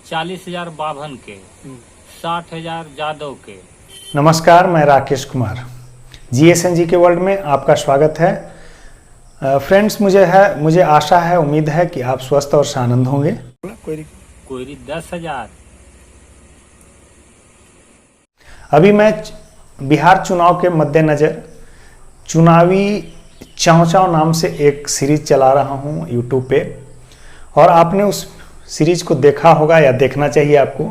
40,000 बाभन के, 60,000 जादव के। नमस्कार, मैं राकेश कुमार, GSNG के वर्ल्ड में आपका स्वागत है। फ्रेंड्स, मुझे आशा है, उम्मीद है कि आप स्वस्थ और सानंद होंगे। कोयरी 10,000। अभी मैं बिहार चुनाव के मद्देनज़र चुनावी चाव नाम से एक सीरीज चला रहा हूं यूट्यूब पे, और आपने उस सीरीज को देखा होगा या देखना चाहिए आपको।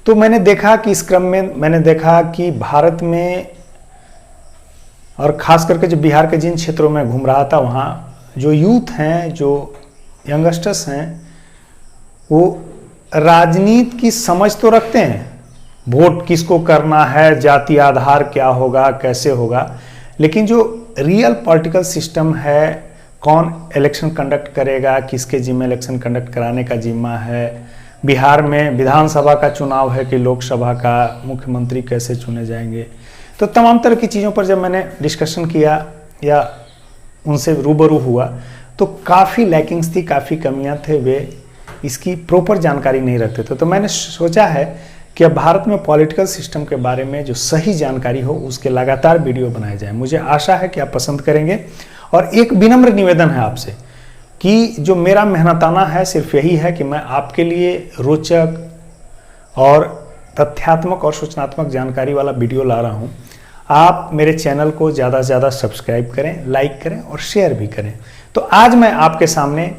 तो मैंने देखा कि इस क्रम में मैंने देखा कि भारत में, और ख़ास करके जो बिहार के जिन क्षेत्रों में घूम रहा था, वहाँ जो यूथ हैं, जो यंगस्टर्स हैं, वो राजनीति की समझ तो रखते हैं, वोट किसको करना है, जाति आधार क्या होगा, कैसे होगा, लेकिन जो रियल पॉलिटिकल सिस्टम है, कौन इलेक्शन कंडक्ट करेगा, किसके जिम्मे इलेक्शन कंडक्ट कराने का जिम्मा है, बिहार में विधानसभा का चुनाव है कि लोकसभा का, मुख्यमंत्री कैसे चुने जाएंगे, तो तमाम तरह की चीज़ों पर जब मैंने डिस्कशन किया या उनसे रूबरू हुआ, तो काफ़ी लैकिंग्स थी, काफ़ी कमियां थे, वे इसकी प्रॉपर जानकारी नहीं रखते थे। तो मैंने सोचा है कि अब भारत में पॉलिटिकल सिस्टम के बारे में जो सही जानकारी हो, उसके लगातार वीडियो बनाए जाए। मुझे आशा है कि आप पसंद करेंगे, और एक विनम्र निवेदन है आपसे कि जो मेरा मेहनताना है सिर्फ यही है कि मैं आपके लिए रोचक और तथ्यात्मक और सूचनात्मक जानकारी वाला वीडियो ला रहा हूं। आप मेरे चैनल को ज़्यादा से ज़्यादा सब्सक्राइब करें, लाइक करें और शेयर भी करें। तो आज मैं आपके सामने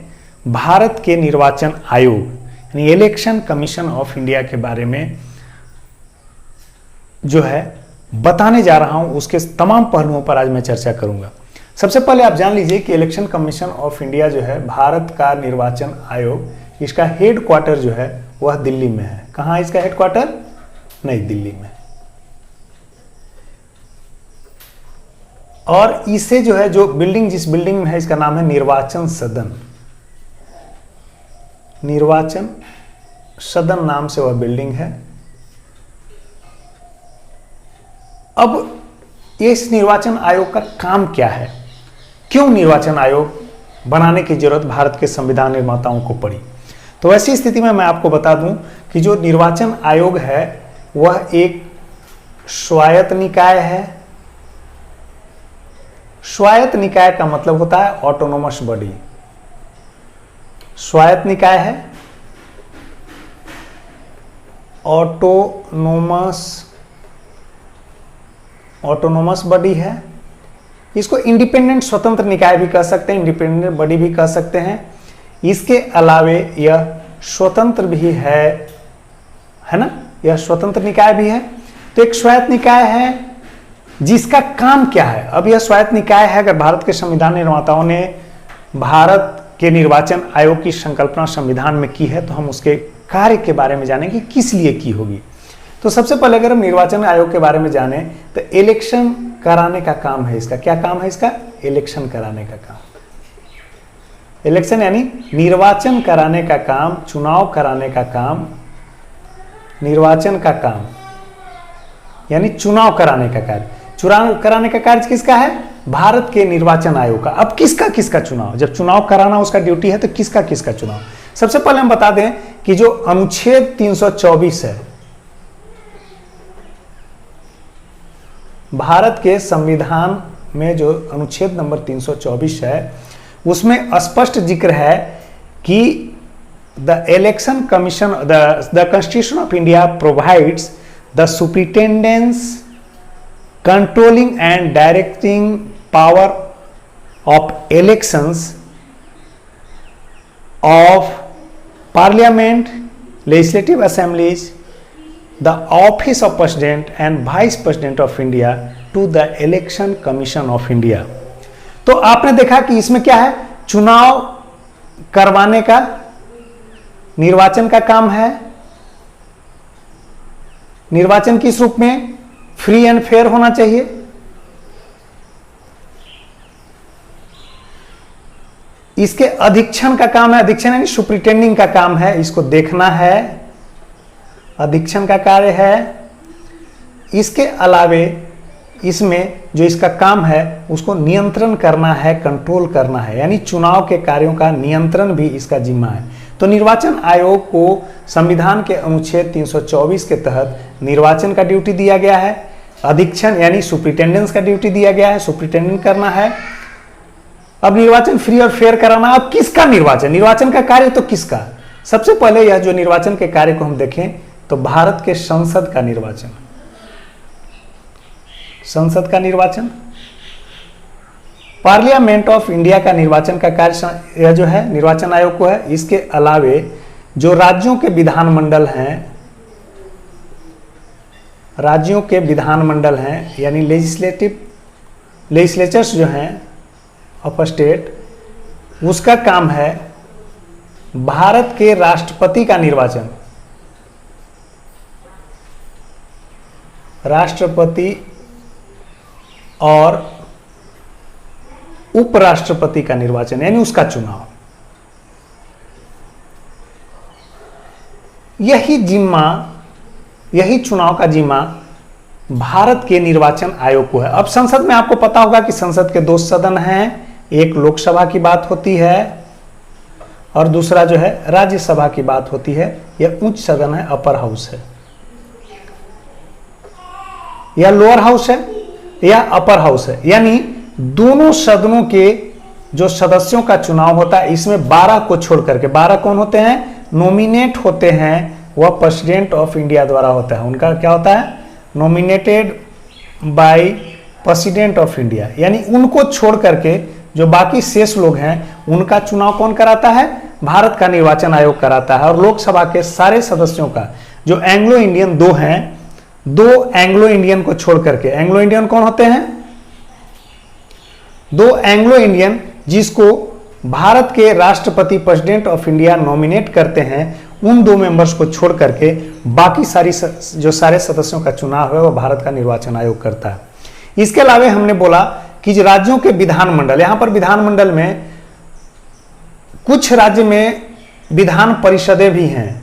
भारत के निर्वाचन आयोग यानी इलेक्शन कमीशन ऑफ इंडिया के बारे में जो है बताने जा रहा हूं, उसके तमाम पहलुओं पर आज मैं चर्चा करूंगा। सबसे पहले आप जान लीजिए कि इलेक्शन कमीशन ऑफ इंडिया जो है भारत का निर्वाचन आयोग, इसका हेड क्वार्टर जो है वह दिल्ली में है। कहां है इसका हेड क्वार्टर? नई दिल्ली में। और इसे जो है, जो बिल्डिंग, जिस बिल्डिंग में है, इसका नाम है निर्वाचन सदन। निर्वाचन सदन नाम से वह बिल्डिंग है। अब इस निर्वाचन आयोग का काम क्या है, क्यों निर्वाचन आयोग बनाने की जरूरत भारत के संविधान निर्माताओं को पड़ी? तो ऐसी स्थिति में मैं आपको बता दूं कि जो निर्वाचन आयोग है वह एक स्वायत्त निकाय है। स्वायत्त निकाय का मतलब होता है ऑटोनोमस बॉडी। स्वायत्त निकाय है, ऑटोनोमस बॉडी है। इसको इंडिपेंडेंट स्वतंत्र निकाय भी कह सकते हैं, इंडिपेंडेंट बॉडी भी कह सकते हैं। इसके अलावे यह स्वतंत्र भी है ना, यह स्वतंत्र निकाय भी है। तो एक स्वायत्त निकाय है जिसका काम क्या है। अब यह स्वायत्त निकाय है, अगर भारत के संविधान निर्माताओं ने भारत के निर्वाचन आयोग की संकल्पना संविधान में की है, तो हम उसके कार्य के बारे में जानेंगे, किस लिए की होगी। तो सबसे पहले अगर हम निर्वाचन आयोग के बारे में जाने, तो इलेक्शन कराने का काम है इसका। क्या काम है इसका? इलेक्शन कराने का काम। इलेक्शन यानी निर्वाचन कराने का काम, चुनाव कराने का काम, निर्वाचन का काम यानी चुनाव कराने का कार्य। चुनाव कराने का कार्य किसका है? भारत के निर्वाचन आयोग का। अब किसका किसका चुनाव? जब चुनाव कराना उसका ड्यूटी है, तो किसका किसका चुनाव? सबसे पहले हम बता दें कि जो अनुच्छेद 324 है भारत के संविधान में, जो अनुच्छेद नंबर 324 है, उसमें स्पष्ट जिक्र है कि the election commission, the constitution of India provides the superintendence, controlling and directing power of elections of parliament, legislative assemblies, the office of president and vice president of India to the election commission of India। तो आपने देखा कि इसमें क्या है? चुनाव करवाने का, निर्वाचन का काम है। निर्वाचन किस रूप में? फ्री एंड फेयर होना चाहिए। इसके अधीक्षण का काम है, अधीक्षण यानी सुपरिटेंडिंग का काम है, इसको देखना है, अधीक्षण का कार्य है। इसके अलावे इसमें जो इसका काम है उसको नियंत्रण करना है, कंट्रोल करना है, यानी चुनाव के कार्यों का नियंत्रण भी इसका जिम्मा है। तो निर्वाचन आयोग को संविधान के अनुच्छेद 324 के तहत निर्वाचन का ड्यूटी दिया गया है, अधीक्षण यानी सुप्रिटेंडेंस का ड्यूटी दिया गया है, सुप्रिटेंडेंट करना है। अब निर्वाचन फ्री और फेयर कराना। अब किसका निर्वाचन, निर्वाचन का कार्य तो किसका? सबसे पहले यह जो निर्वाचन के कार्य को हम देखें तो भारत के संसद का निर्वाचन, संसद का निर्वाचन, पार्लियामेंट ऑफ इंडिया का निर्वाचन का कार्य यह जो है निर्वाचन आयोग को है। इसके अलावे जो राज्यों के विधानमंडल हैं, राज्यों के विधानमंडल हैं यानी लेजिस्लेचर्स जो हैं ऑफ स्टेट, उसका काम है भारत के राष्ट्रपति का निर्वाचन, राष्ट्रपति और उपराष्ट्रपति का निर्वाचन यानी उसका चुनाव। यही जिम्मा, यही चुनाव का जिम्मा भारत के निर्वाचन आयोग को है। अब संसद में आपको पता होगा कि संसद के 2 सदन हैं, एक लोकसभा की बात होती है और दूसरा जो है राज्यसभा की बात होती है। यह उच्च सदन है, अपर हाउस है, या लोअर हाउस है या अपर हाउस है। यानी दोनों सदनों के जो सदस्यों का चुनाव होता है, इसमें 12 को छोड़ करके, 12 कौन होते हैं? नॉमिनेट होते हैं, वह प्रेसिडेंट ऑफ इंडिया द्वारा होता है। उनका क्या होता है? Nominated by president of India. यानी उनको छोड़ करके जो बाकी शेष लोग हैं उनका चुनाव कौन कराता है? भारत का निर्वाचन आयोग कराता है। और लोकसभा के सारे सदस्यों का जो एंग्लो इंडियन 2 हैं, 2 एंग्लो इंडियन को छोड़ करके, एंग्लो इंडियन कौन होते हैं? 2 एंग्लो इंडियन जिसको भारत के राष्ट्रपति प्रेसिडेंट ऑफ इंडिया नॉमिनेट करते हैं, उन 2 मेंबर्स को छोड़ करके बाकी जो सारे सदस्यों का चुनाव है वह भारत का निर्वाचन आयोग करता है। इसके अलावा हमने बोला कि जो राज्यों के विधानमंडल, यहां पर विधानमंडल में कुछ राज्य में विधान परिषदें भी हैं।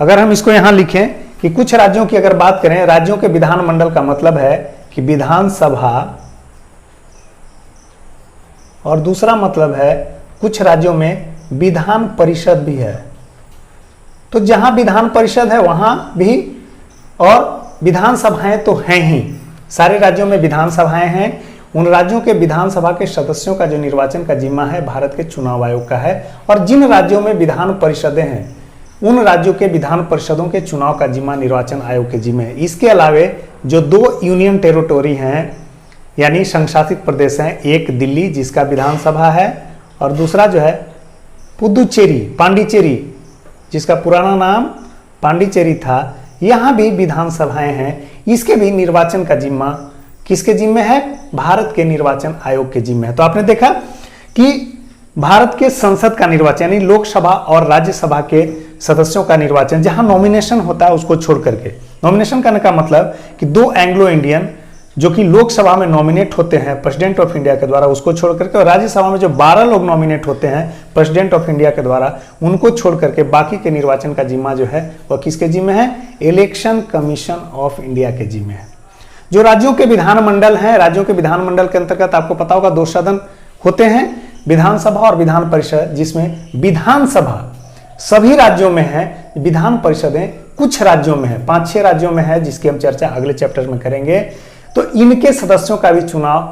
अगर हम इसको यहां लिखें कि कुछ राज्यों की अगर बात करें, राज्यों के विधानमंडल का मतलब है कि विधानसभा, और दूसरा मतलब है कुछ राज्यों में विधान परिषद भी है। तो जहां विधान परिषद है वहां भी, और विधानसभाएं तो हैं ही, सारे राज्यों में विधानसभाएं हैं। उन राज्यों के विधानसभा के सदस्यों का जो निर्वाचन का जिम्मा है भारत के चुनाव आयोग का है। और जिन राज्यों में विधान परिषदें हैं उन राज्यों के विधान परिषदों के चुनाव का जिम्मा निर्वाचन आयोग के जिम्मे है। इसके अलावे जो 2 यूनियन टेरिटोरी हैं यानी संशासित प्रदेश हैं, एक दिल्ली जिसका विधानसभा है और दूसरा जो है पुदुचेरी, पांडिचेरी जिसका पुराना नाम पांडिचेरी था, यहाँ भी विधानसभाएं हैं। इसके भी निर्वाचन का जिम्मा किसके जिम्मे है? भारत के निर्वाचन आयोग के जिम्मे है। तो आपने देखा कि भारत के संसद का निर्वाचन यानी लोकसभा और राज्यसभा के सदस्यों का निर्वाचन, जहां नॉमिनेशन होता है उसको छोड़ करके, नॉमिनेशन करने का मतलब कि 2 एंग्लो इंडियन जो कि लोकसभा में नॉमिनेट होते हैं प्रेसिडेंट ऑफ इंडिया के द्वारा, उसको छोड़ करके, और राज्यसभा में जो 12 लोग नॉमिनेट होते हैं प्रेसिडेंट ऑफ इंडिया के द्वारा, उनको छोड़ करके बाकी के निर्वाचन का जिम्मा जो है वह किसके जिम्मे है? इलेक्शन कमीशन ऑफ इंडिया के जिम्मे है। जो राज्यों के विधानमंडल हैं, राज्यों के विधानमंडल के अंतर्गत आपको पता होगा 2 सदन होते हैं, विधानसभा और विधान परिषद, जिसमें विधानसभा सभी राज्यों में है, विधान परिषदें कुछ राज्यों में है, 5-6 राज्यों में है, जिसकी हम चर्चा अगले चैप्टर में करेंगे। तो इनके सदस्यों का भी चुनाव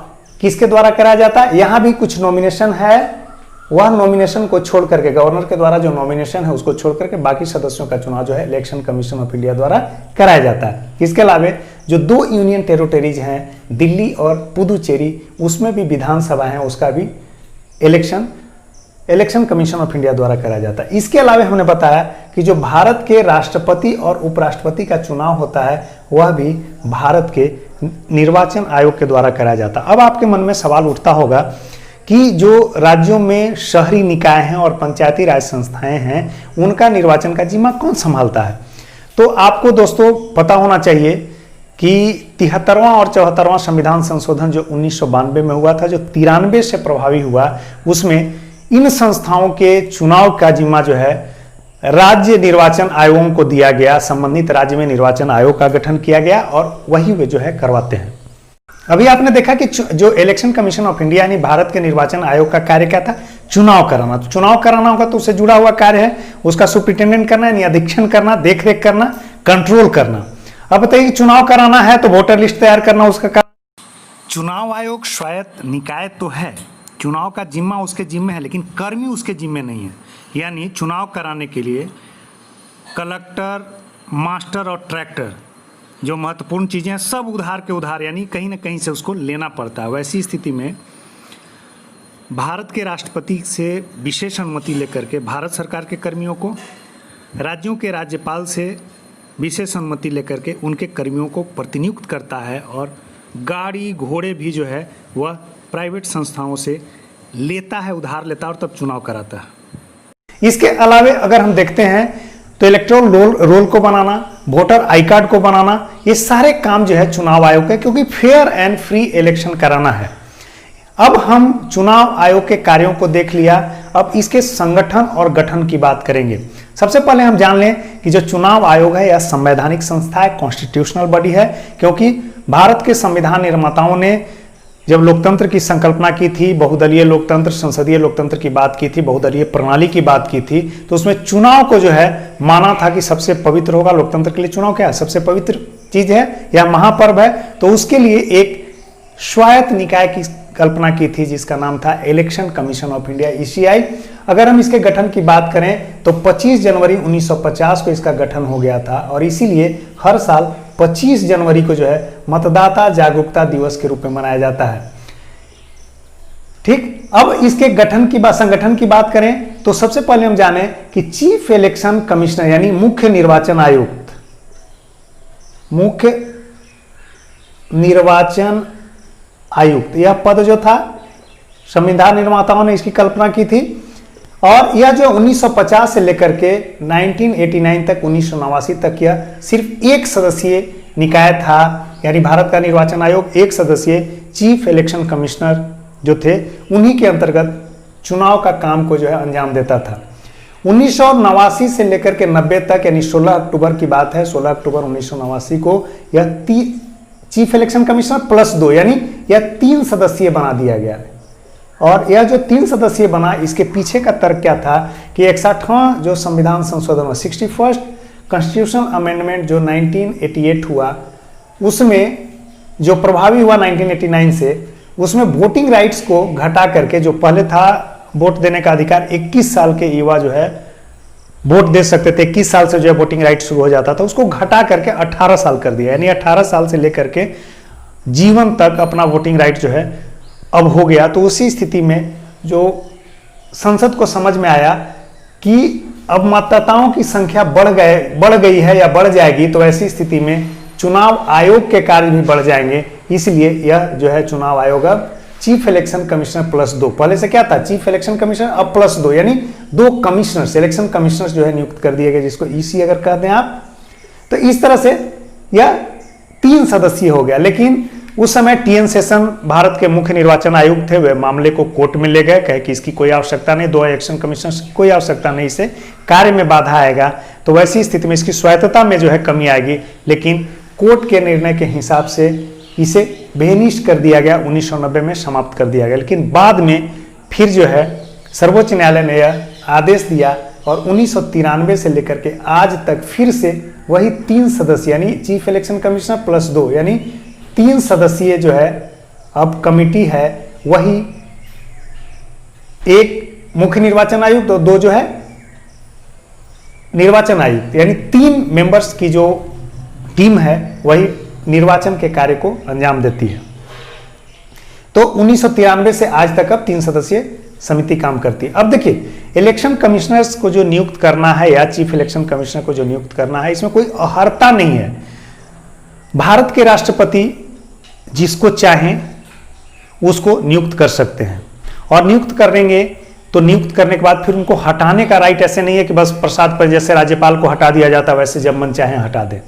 किसके द्वारा कराया जाता है? यहां भी कुछ नॉमिनेशन है, वह नॉमिनेशन को छोड़ करके, गवर्नर के द्वारा जो नॉमिनेशन है उसको छोड़ करके बाकी सदस्यों का चुनाव जो है इलेक्शन कमीशन ऑफ इंडिया द्वारा कराया जाता है। इसके अलावा जो 2 यूनियन टेरिटोरीज हैं, दिल्ली और पुदुचेरी, उसमें भी विधानसभा है, उसका भी इलेक्शन कमीशन ऑफ इंडिया द्वारा कराया जाता है। इसके अलावा हमने बताया कि जो भारत के राष्ट्रपति और उपराष्ट्रपति का चुनाव होता है वह भी भारत के निर्वाचन आयोग के द्वारा कराया जाता है। अब आपके मन में सवाल उठता होगा कि जो राज्यों में शहरी निकाय हैं और पंचायती राज संस्थाएं हैं उनका निर्वाचन का जिम्मा कौन संभालता है? तो आपको दोस्तों पता होना चाहिए कि 73वां और 74वां संविधान संशोधन जो 1992 में हुआ था, जो 93 से प्रभावी हुआ, उसमें इन संस्थाओं के चुनाव का जिम्मा जो है राज्य निर्वाचन आयोगों को दिया गया। संबंधित राज्य में निर्वाचन आयोग का गठन किया गया और वही वे जो है करवाते हैं। अभी आपने देखा कि जो इलेक्शन कमीशन ऑफ इंडिया यानी भारत के निर्वाचन आयोग का कार्य क्या था? चुनाव कराना। तो चुनाव कराना होगा तो उससे जुड़ा हुआ कार्य है, उसका सुप्रिटेंडेंट करना यानी अधीक्षण करना, देखरेख करना, कंट्रोल करना। अब बताइए चुनाव कराना है तो वोटर लिस्ट तैयार करना उसका काम। चुनाव आयोग स्वायत्त निकाय तो है, चुनाव का जिम्मा उसके जिम्मे है, लेकिन कर्मी उसके जिम्मे नहीं है। यानी चुनाव कराने के लिए कलेक्टर, मास्टर और ट्रैक्टर जो महत्वपूर्ण चीज़ें हैं सब उधार के उधार, यानी कहीं ना कहीं से उसको लेना पड़ता है। वैसी स्थिति में भारत के राष्ट्रपति से विशेष अनुमति लेकर के भारत सरकार के कर्मियों को, राज्यों के राज्यपाल से विशेष अनुमति लेकर के उनके कर्मियों को प्रतिनियुक्त करता है, और गाड़ी घोड़े भी जो है वह प्राइवेट संस्थाओं से लेता है, उधार लेता है और तब चुनाव कराता है। इसके अलावा अगर हम देखते हैं तो इलेक्टोरल रोल को बनाना, वोटर आई कार्ड को बनाना, ये सारे काम जो है चुनाव आयोग के, क्योंकि फेयर एंड फ्री इलेक्शन कराना है। अब हम चुनाव आयोग के कार्यों को देख लिया, अब इसके संगठन और गठन की बात करेंगे। सबसे पहले हम जान लें कि जो चुनाव आयोग है यह संवैधानिक संस्था है, कॉन्स्टिट्यूशनल बॉडी है, क्योंकि भारत के संविधान निर्माताओं ने जब लोकतंत्र की संकल्पना की थी, बहुदलीय लोकतंत्र, संसदीय लोकतंत्र की बात की थी, बहुदलीय प्रणाली की बात की थी, तो उसमें चुनाव को जो है माना था कि सबसे पवित्र होगा। लोकतंत्र के लिए चुनाव क्या है? सबसे पवित्र चीज है, यह महापर्व है। तो उसके लिए एक स्वायत्त निकाय की कल्पना की थी जिसका नाम था election commission of India, ECI। अगर हम इसके गठन की बात करें तो 25 जनवरी 1950 को इसका गठन हो गया था, और इसीलिए हर साल 25 जनवरी को जो है मतदाता जागरूकता दिवस के रूप में मनाया जाता है। ठीक, अब इसके गठन की बात, संगठन की बात करें तो सबसे पहले हम जाने कि चीफ इलेक्शन कमिश्नर यानी मुख्य निर्वाचन आयुक्त, मुख्य निर्वाचन आयुक्त, यह पद जो था संविधान निर्माताओं ने इसकी कल्पना की थी, और यह जो 1950 से लेकर के 1989 तक, 1989 तक यह सिर्फ एक सदस्यीय निकाय था। यानी भारत का निर्वाचन आयोग एक सदस्यीय चीफ इलेक्शन कमिश्नर जो थे उन्हीं के अंतर्गत चुनाव का काम को जो है अंजाम देता था। 1989 से लेकर के 90 तक, यानी 16 अक्टूबर की बात है, 16 अक्टूबर 1989 को यह चीफ इलेक्शन कमिश्नर +2 यानी यह 3 सदस्यीय बना दिया गया। और यह जो 3 सदस्यीय बना, इसके पीछे का तर्क क्या था कि 61वां जो संविधान संशोधन, 61st कॉन्स्टिट्यूशनल अमेंडमेंट जो 1988 हुआ, उसमें जो प्रभावी हुआ 1989 से, उसमें वोटिंग राइट्स को घटा करके, जो पहले था वोट देने का अधिकार 21 साल के युवा जो है वोट दे सकते थे, 21 साल से जो है वोटिंग राइट शुरू हो जाता था, उसको घटा करके 18 साल कर दिया। यानी 18 साल से लेकर के जीवन तक अपना वोटिंग राइट जो है अब हो गया। तो उसी स्थिति में जो संसद को समझ में आया कि अब मतदाताओं की संख्या बढ़ गई है या बढ़ जाएगी, तो ऐसी स्थिति में चुनाव आयोग के कार्य भी बढ़ जाएंगे। इसलिए यह जो है चुनाव आयोग अब चीफ इलेक्शन कमिश्नर +2, पहले से क्या था चीफ इलेक्शन कमिश्नर, अब +2 यानी 2 कमिश्नर्स, इलेक्शन कमिश्नर्स जो है नियुक्त कर दिए गए, जिसको EC अगर कहते हैं आप। तो इस तरह से यह 3 सदस्यीय हो गया। लेकिन उस समय TN सेशन भारत के मुख्य निर्वाचन आयुक्त थे, वे मामले को कोर्ट में ले गए, कहे कि इसकी कोई आवश्यकता नहीं, 2 इलेक्शन कमिश्नर्स की कोई आवश्यकता नहीं, इससे कार्य में बाधा आएगा। तो वैसी स्थिति में इसकी स्वायत्तता में जो है कमी आएगी। लेकिन कोर्ट के निर्णय के हिसाब से इसे बेनिष्ट कर दिया गया, 1990 में समाप्त कर दिया गया। लेकिन बाद में फिर जो है सर्वोच्च न्यायालय ने यह आदेश दिया, और 1993 से लेकर के आज तक फिर से वही 3 सदस्य यानी चीफ इलेक्शन कमिश्नर +2 यानी 3 सदस्यीय जो है अब कमिटी है, वही एक मुख्य निर्वाचन आयुक्त और 2 जो है निर्वाचन आयुक्त, यानी 3 मेंबर्स की जो टीम है वही निर्वाचन के कार्य को अंजाम देती है। तो 1993 से आज तक अब 3 सदस्यीय समिति काम करती है। अब देखिए इलेक्शन कमिश्नर्स को जो नियुक्त करना है या चीफ इलेक्शन कमिश्नर को जो नियुक्त करना है, इसमें कोई अर्हता नहीं है। भारत के राष्ट्रपति जिसको चाहें उसको नियुक्त कर सकते हैं, और नियुक्त करेंगे तो नियुक्त करने के बाद फिर उनको हटाने का राइट ऐसे नहीं है कि बस प्रसाद पर जैसे राज्यपाल को हटा दिया जाता है वैसे जब मन चाहे हटा दे,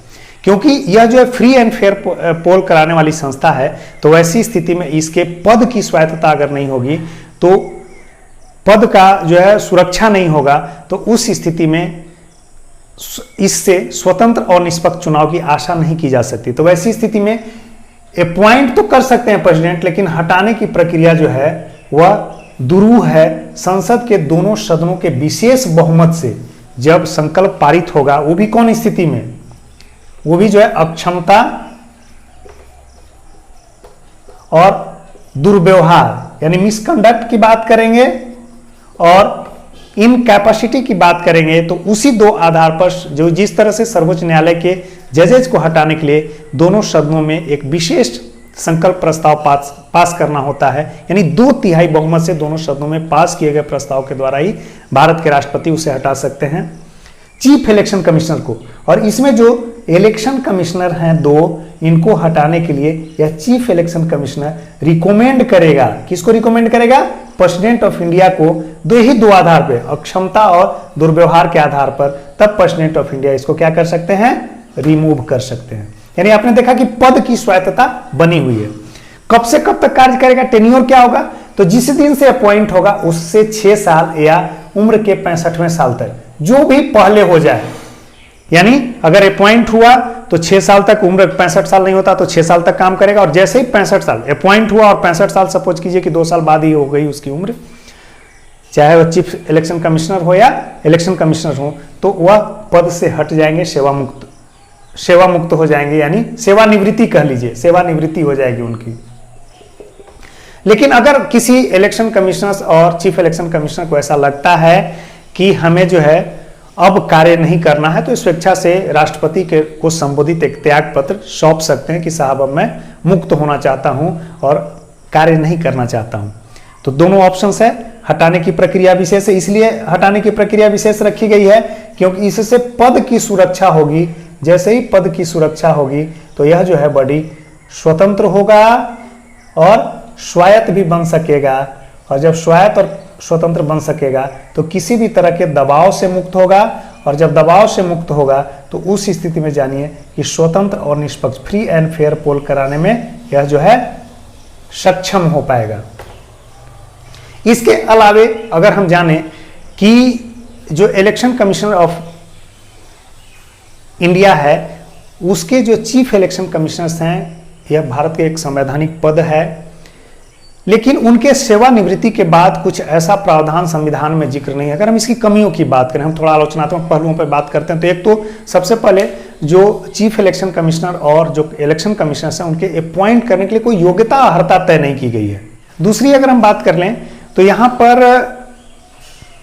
क्योंकि यह जो है फ्री एंड फेयर पोल कराने वाली संस्था है। तो वैसी स्थिति में इसके पद की स्वायत्तता अगर नहीं होगी तो पद का जो है सुरक्षा नहीं होगा, तो उस स्थिति में इससे स्वतंत्र और निष्पक्ष चुनाव की आशा नहीं की जा सकती। तो वैसी स्थिति में अपॉइंट तो कर सकते हैं प्रेसिडेंट, लेकिन हटाने की प्रक्रिया जो है वह दुरूह है, संसद के दोनों सदनों के विशेष बहुमत से जब संकल्प पारित होगा, वो भी कौन स्थिति में, वो भी जो है अक्षमता और दुर्व्यवहार यानी मिसकंडक्ट की बात करेंगे और इनकैपेसिटी की बात करेंगे, तो उसी दो आधार पर जो जिस तरह से सर्वोच्च न्यायालय के जजेज को हटाने के लिए दोनों सदनों में एक विशेष संकल्प प्रस्ताव पास करना होता है, यानी 2/3 बहुमत से दोनों सदनों में पास किए गए प्रस्ताव के द्वारा ही भारत के राष्ट्रपति उसे हटा सकते हैं चीफ इलेक्शन कमिश्नर को। और इसमें जो इलेक्शन कमिश्नर हैं दो, इनको हटाने के लिए यह चीफ इलेक्शन कमिश्नर रिकमेंड करेगा, किसको रिकमेंड करेगा, प्रेसिडेंट ऑफ इंडिया को, दो आधार पे, अक्षमता और दुर्व्यवहार के आधार पर, तब प्रेसिडेंट ऑफ इंडिया इसको क्या कर सकते हैं, रिमूव कर सकते हैं। यानी आपने देखा कि पद की स्वायत्तता बनी हुई है। कब से कब तक कार्य करेगा, टेन्योर क्या होगा, तो जिस दिन से अपॉइंट होगा उससे 6 साल या उम्र के 65वें साल तक, जो भी पहले हो जाए। यानी अगर अपॉइंट हुआ तो 6 साल तक, उम्र 65 साल नहीं होता तो 6 साल तक काम करेगा, और जैसे ही 65 साल अपॉइंट हुआ और 65 साल सपोज कीजिए कि 2 साल बाद ही हो गई उसकी उम्र, चाहे वह चीफ इलेक्शन कमिश्नर हो या इलेक्शन कमिश्नर हो, तो वह पद से हट जाएंगे, सेवा मुक्त हो जाएंगे, यानी सेवानिवृत्ति कह लीजिए, सेवानिवृत्ति हो जाएगी उनकी। लेकिन अगर किसी इलेक्शन कमिश्नर और चीफ इलेक्शन कमिश्नर को ऐसा लगता है कि हमें जो है अब कार्य नहीं करना है, तो स्वेच्छा से राष्ट्रपति के को संबोधित एक त्याग पत्र सौंप सकते हैं कि साहब अब मैं मुक्त होना चाहता हूं और कार्य नहीं करना चाहता हूं। तो दोनों ऑप्शंस है। हटाने की प्रक्रिया विशेष है, इसलिए हटाने की प्रक्रिया विशेष रखी गई है क्योंकि इससे पद की सुरक्षा होगी। जैसे ही पद की सुरक्षा होगी तो यह जो है बॉडी स्वतंत्र होगा और स्वायत्त भी बन सकेगा, और जब स्वायत्त और स्वतंत्र बन सकेगा तो किसी भी तरह के दबाव से मुक्त होगा, और जब दबाव से मुक्त होगा तो उस स्थिति में जानिए कि स्वतंत्र और निष्पक्ष फ्री एंड फेयर पोल कराने में यह जो है सक्षम हो पाएगा। इसके अलावे अगर हम जाने कि जो इलेक्शन कमिश्नर ऑफ इंडिया है उसके जो चीफ इलेक्शन कमिश्नर्स हैं, यह भारत के एक संवैधानिक पद है, लेकिन उनके सेवानिवृत्ति के बाद कुछ ऐसा प्रावधान संविधान में जिक्र नहीं है। अगर हम इसकी कमियों की बात करें, हम थोड़ा आलोचनात्मक पहलुओं पर बात करते हैं, तो एक तो सबसे पहले जो चीफ इलेक्शन कमिश्नर और जो इलेक्शन कमिश्नर्स हैं उनके अपॉइंट करने के लिए कोई योग्यता अर्हता तय नहीं की गई है। दूसरी अगर हम बात कर लें तो यहाँ पर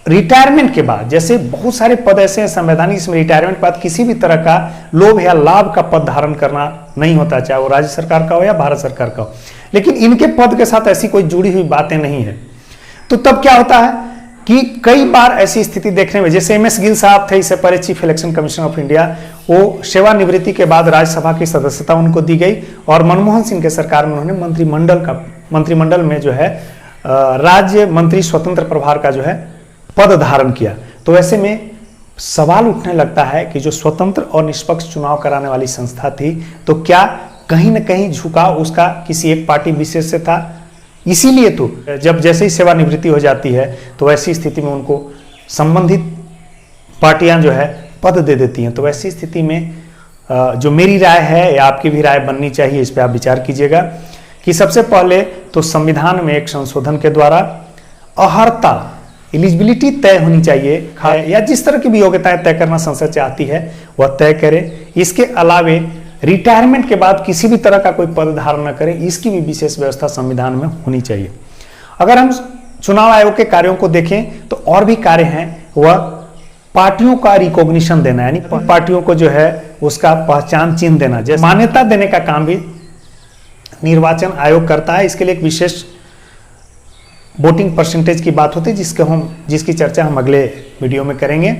रिटायरमेंट के बाद, जैसे बहुत सारे पद ऐसे हैं संवैधानिक, इसमें रिटायरमेंट के बाद किसी भी तरह का लोभ या लाभ का पद धारण करना नहीं होता, चाहे वो राज्य सरकार का हो या भारत सरकार का हो। लेकिन इनके पद के साथ ऐसी कोई जुड़ी हुई बातें नहीं है। तो तब क्या होता है कि कई बार ऐसी स्थिति देखने में, जैसे MS गिल साहब थे, इससे पहले chief election commissioner of India, वो सेवानिवृत्ति के बाद राज्यसभा की सदस्यता उनको दी गई और मनमोहन सिंह के सरकार में उन्होंने मंत्रिमंडल में जो है राज्य मंत्री स्वतंत्र प्रभार का जो है पद धारण किया। तो ऐसे में सवाल उठने लगता है कि जो स्वतंत्र और निष्पक्ष चुनाव कराने वाली संस्था थी, तो क्या कहीं न कहीं झुकाव उसका किसी एक पार्टी विशेष से था? इसीलिए तो जब जैसे ही सेवानिवृत्ति हो जाती है तो ऐसी स्थिति में उनको संबंधित पार्टियां जो है पद दे देती हैं। तो ऐसी स्थिति में जो मेरी राय है या आपकी भी राय बननी चाहिए, इस पर आप विचार कीजिएगा कि सबसे पहले तो संविधान में एक संशोधन के द्वारा अर्हता, एलिजिबिलिटी तय होनी चाहिए, या जिस तरह की भी योग्यताएं तय करना संसद चाहती है वह तय करे। इसके अलावे रिटायरमेंट के बाद किसी भी तरह का कोई पद धारण न करे, इसकी भी विशेष व्यवस्था संविधान में होनी चाहिए। अगर हम चुनाव आयोग के कार्यों को देखें तो और भी कार्य हैं, वह पार्टियों का रिकॉग्निशन देना, यानी पार्टियों को जो है उसका पहचान चिन्ह देना, जैसे मान्यता देने का काम भी निर्वाचन आयोग करता है। इसके लिए एक विशेष वोटिंग परसेंटेज की बात होती है जिसकी चर्चा हम अगले वीडियो में करेंगे।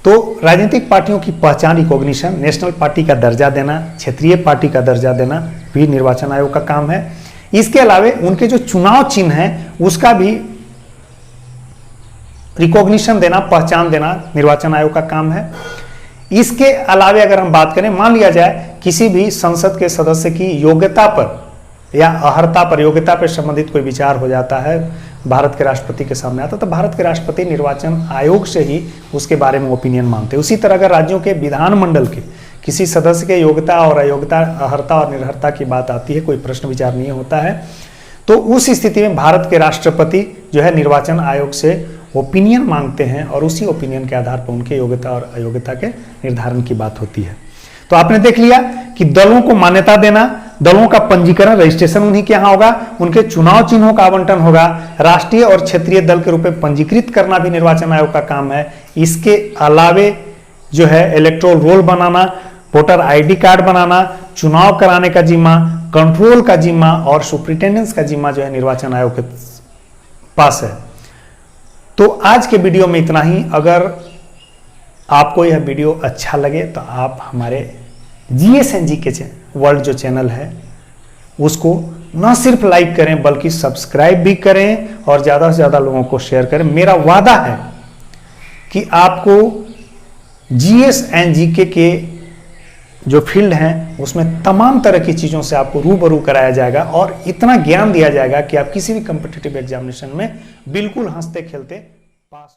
तो राजनीतिक पार्टियों की पहचान, रिकॉग्निशन, नेशनल पार्टी का दर्जा देना, क्षेत्रीय पार्टी का दर्जा देना भी निर्वाचन आयोग का काम है। इसके अलावे उनके जो चुनाव चिन्ह है उसका भी रिकॉग्निशन देना, पहचान देना निर्वाचन आयोग का काम है। इसके अलावे अगर हम बात करें, मान लिया जाए किसी भी संसद के सदस्य की योग्यता पर या अर्हता पर, योग्यता पर संबंधित कोई विचार हो जाता है, भारत के राष्ट्रपति के सामने आता, तो भारत के राष्ट्रपति निर्वाचन आयोग से ही उसके बारे में ओपिनियन मांगते हैं। उसी तरह अगर राज्यों के विधानमंडल के किसी सदस्य के योग्यता और अयोग्यता, अर्हता और निरर्हता की बात आती है, कोई प्रश्न विचार नहीं होता है, तो उस स्थिति में भारत के राष्ट्रपति जो है निर्वाचन आयोग से ओपिनियन मांगते हैं और उसी ओपिनियन के आधार पर उनके योग्यता और अयोग्यता के निर्धारण की बात होती है। तो आपने देख लिया कि दलों को मान्यता देना, दलों का पंजीकरण रजिस्ट्रेशन उन्हीं के यहां होगा, उनके चुनाव चिन्हों का आवंटन होगा, राष्ट्रीय और क्षेत्रीय दल के रूप में पंजीकृत करना भी निर्वाचन आयोग का काम है। इसके अलावे जो है इलेक्टोरल रोल बनाना, वोटर आईडी कार्ड बनाना, चुनाव कराने का जिम्मा, कंट्रोल का जिम्मा और सुपरिटेंडेंस का जिम्मा जो है निर्वाचन आयोग के पास है। तो आज के वीडियो में इतना ही। अगर आपको यह वीडियो अच्छा लगे तो आप हमारे GSNG के वर्ल्ड जो चैनल है उसको न सिर्फ लाइक करें बल्कि सब्सक्राइब भी करें और ज़्यादा से ज़्यादा लोगों को शेयर करें। मेरा वादा है कि आपको GS एंड GK के जो फील्ड हैं उसमें तमाम तरह की चीज़ों से आपको रूबरू कराया जाएगा और इतना ज्ञान दिया जाएगा कि आप किसी भी कॉम्पिटिटिव एग्जामिनेशन में बिल्कुल हंसते खेलते पास हो।